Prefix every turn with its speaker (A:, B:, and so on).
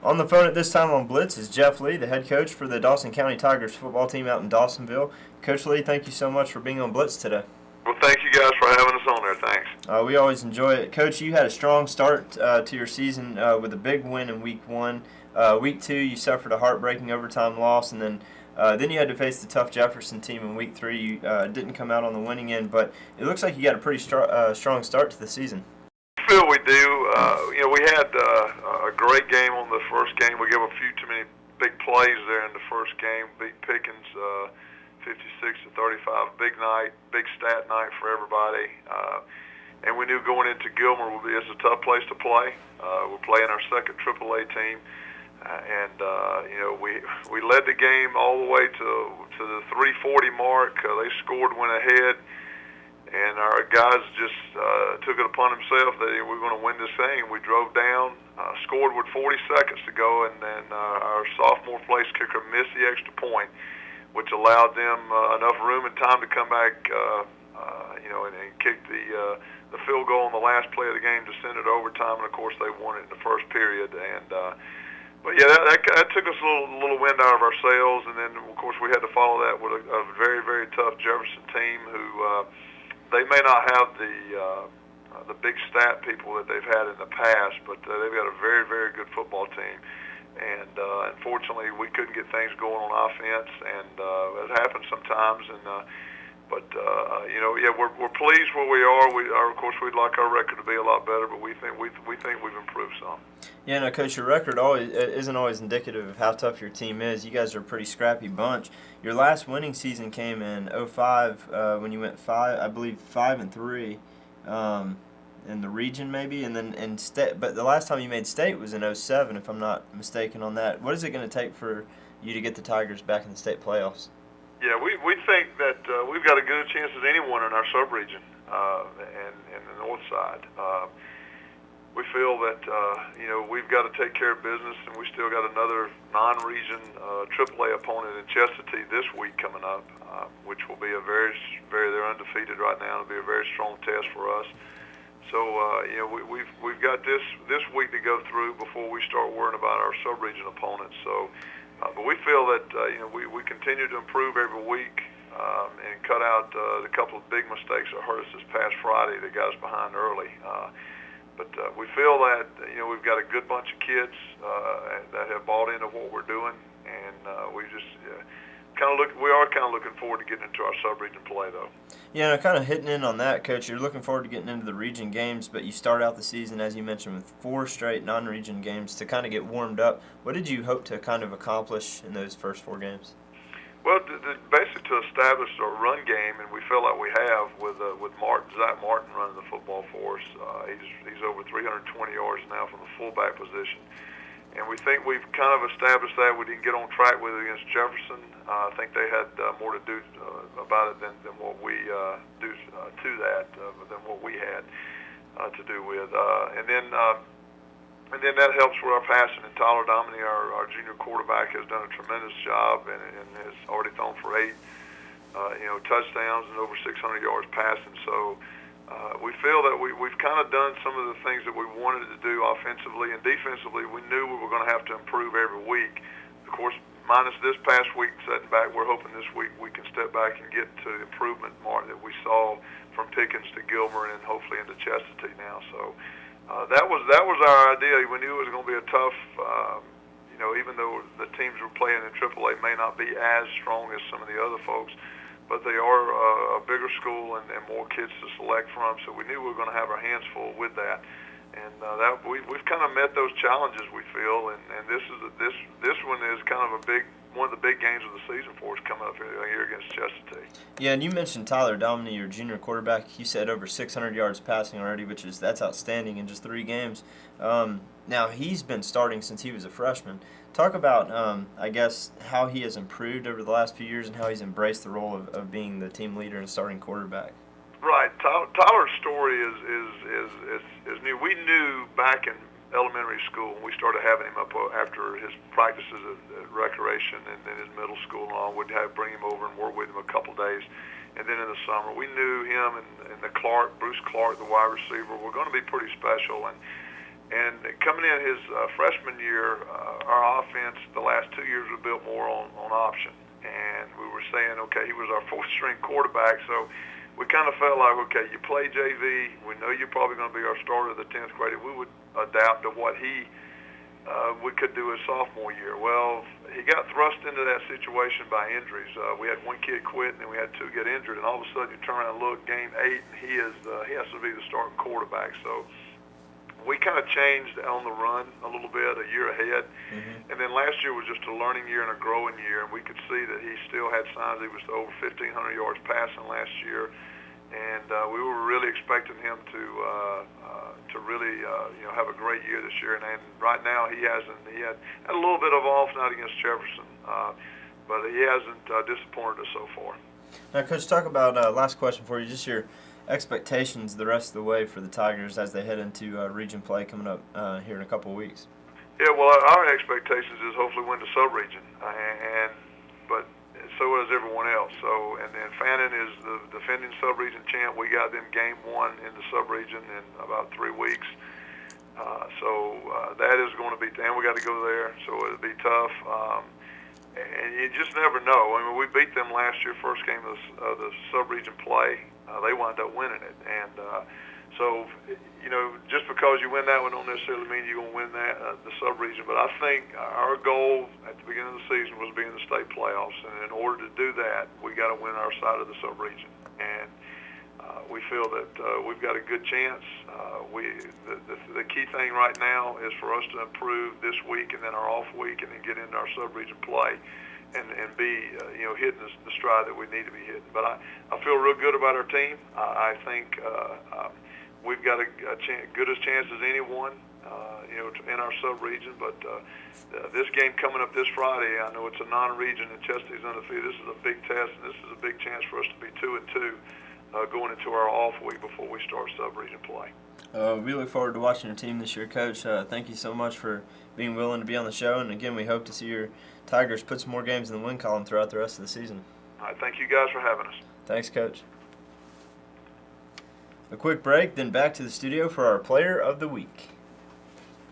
A: On the phone at this time on Blitz is Jeff Lee, the head coach for the Dawson County Tigers football team out in Dawsonville. Coach Lee, thank you so much for being on Blitz today.
B: Well, thank you guys for having us on there. Thanks.
A: We always enjoy it. Coach, you had a strong start to your season with a big win in Week 1. Week 2, you suffered a heartbreaking overtime loss, and then you had to face the tough Jefferson team in Week 3. You didn't come out on the winning end, but it looks like you got a pretty strong start to the season.
B: I feel we do. We had a great game on the first game. We gave a few too many big plays there in the first game. Beat Pickens 56-35. Big night, big stat night for everybody. And we knew going into Gilmer it's a tough place to play. We're playing our second AAA team. We led the game all the way to the 3:40 mark. They scored, went ahead. And our guys just took it upon themselves that we were going to win this thing. We drove down, scored with 40 seconds to go, and then our sophomore place kicker missed the extra point, which allowed them enough room and time to come back, and kick the field goal on the last play of the game to send it to overtime. And of course, they won it in the first period. But yeah, that took us a little wind out of our sails. And then of course we had to follow that with a very, very tough Jefferson team who. They may not have the big stat people that they've had in the past, but they've got a very, very good football team. And unfortunately, we couldn't get things going on offense, and it happens sometimes. We're pleased where we are. Of course, we'd like our record to be a lot better, but we think we've improved some.
A: Yeah, no, Coach, your record isn't always indicative of how tough your team is. You guys are a pretty scrappy bunch. Your last winning season came in 05 when you went 5-3 in the region maybe, and then in state. But the last time you made state was in 07, if I'm not mistaken on that. What is it going to take for you to get the Tigers back in the state playoffs?
B: Yeah, we think that we've got as good a chance as anyone in our sub-region and the north side. We feel that we've got to take care of business, and we still got another non-region AAA opponent in Chestatee this week coming up, which will be they're undefeated right now. It'll be a very strong test for us. So we've got this week to go through before we start worrying about our sub-region opponents. So. But we feel that we continue to improve every week and cut out the couple of big mistakes that hurt us this past Friday that got us behind early. But we feel that we've got a good bunch of kids that have bought into what we're doing, and we just we are kind of looking forward to getting into our sub-region play, though.
A: Yeah, kind of hitting in on that, Coach. You're looking forward to getting into the region games, but you start out the season, as you mentioned, with 4 straight non-region games to kind of get warmed up. What did you hope to kind of accomplish in those first 4 games?
B: Well, basically to establish a run game, and we feel like we have with Zach Martin running the football for us. He's over 320 yards now from the fullback position. And we think we've kind of established that. We didn't get on track with it against Jefferson. I think they had more to do about it than what we do to that, than what we had to do with. And then that helps with our passing. And Tyler Dominy, our junior quarterback, has done a tremendous job and has already thrown for 8 touchdowns and over 600 yards passing. So we feel that we've kind of done some of the things that we wanted to do offensively, and defensively we knew we were going to have to improve every week. Of course, minus this past week setting back, we're hoping this week we can step back and get to the improvement mark that we saw from Pickens to Gilmer and hopefully into Chestatee now. So that was our idea. We knew it was going to be a tough, even though the teams we're playing in AAA may not be as strong as some of the other folks, but they are a bigger school and more kids to select from, so we knew we were going to have our hands full with that. And we've kind of met those challenges, we feel, and this one is kind of one of the big games of the season for us coming up here against Chestatee.
A: Yeah, and you mentioned Tyler Dominy, your junior quarterback. You said over 600 yards passing already, that's outstanding in just 3 games. Now, he's been starting since he was a freshman. Talk about, I guess, how he has improved over the last few years and how he's embraced the role of being the team leader and starting quarterback.
B: Right. Tyler's story is new. We knew back in elementary school when we started having him up after his practices at recreation and then his middle school and all, we'd bring him over and work with him a couple days. And then in the summer, we knew him and Bruce Clark, the wide receiver, were going to be pretty special. And And coming in his freshman year, our offense the last 2 years was built more on option. And we were saying, okay, he was our fourth-string quarterback, so we kind of felt like, okay, you play JV, we know you're probably going to be our starter of the 10th grade, and we would adapt to what we could do his sophomore year. Well, he got thrust into that situation by injuries. We had one kid quit, and then we had two get injured, and all of a sudden you turn around and look, game 8, and he has to be the starting quarterback. So we kind of changed on the run a little bit a year ahead. And then last year was just a learning year and a growing year, and we could see that he still had signs. He was over 1,500 yards passing last year, and we were really expecting him to really have a great year this year. And right now he hasn't. He had a little bit of off night against Jefferson, but he hasn't disappointed us so far.
A: Now, Coach, talk about last question for you. Just your expectations the rest of the way for the Tigers as they head into region play coming up here in a couple of weeks.
B: Yeah, well, our expectations is hopefully win the sub-region, but so does everyone else. So, and then Fannin is the defending sub-region champ. We got them game 1 in the sub-region in about 3 weeks. So that is going to be, and we got to go there, so it'll be tough. And you just never know. I mean, we beat them last year, first game of the sub-region play. They wound up winning it, and so just because you win that one don't necessarily mean you're going to win the sub-region. But I think our goal at the beginning of the season was being in the state playoffs, and in order to do that, we got to win our side of the sub-region, and we feel that we've got a good chance. The key thing right now is for us to improve this week and then our off week, and then get into our sub-region play. And be hitting the stride that we need to be hitting. But I feel real good about our team. I think we've got good as chance as anyone in our sub-region. But this game coming up this Friday, I know it's a non-region and Chesapeake's undefeated. This is a big test, and this is a big chance for us to be 2-2 going into our off week before we start sub-region play.
A: We look forward to watching your team this year, Coach. Thank you so much for being willing to be on the show. And, again, we hope to see your Tigers put some more games in the win column throughout the rest of the season.
B: All right, thank you guys for having us.
A: Thanks, Coach. A quick break, then back to the studio for our Player of the Week.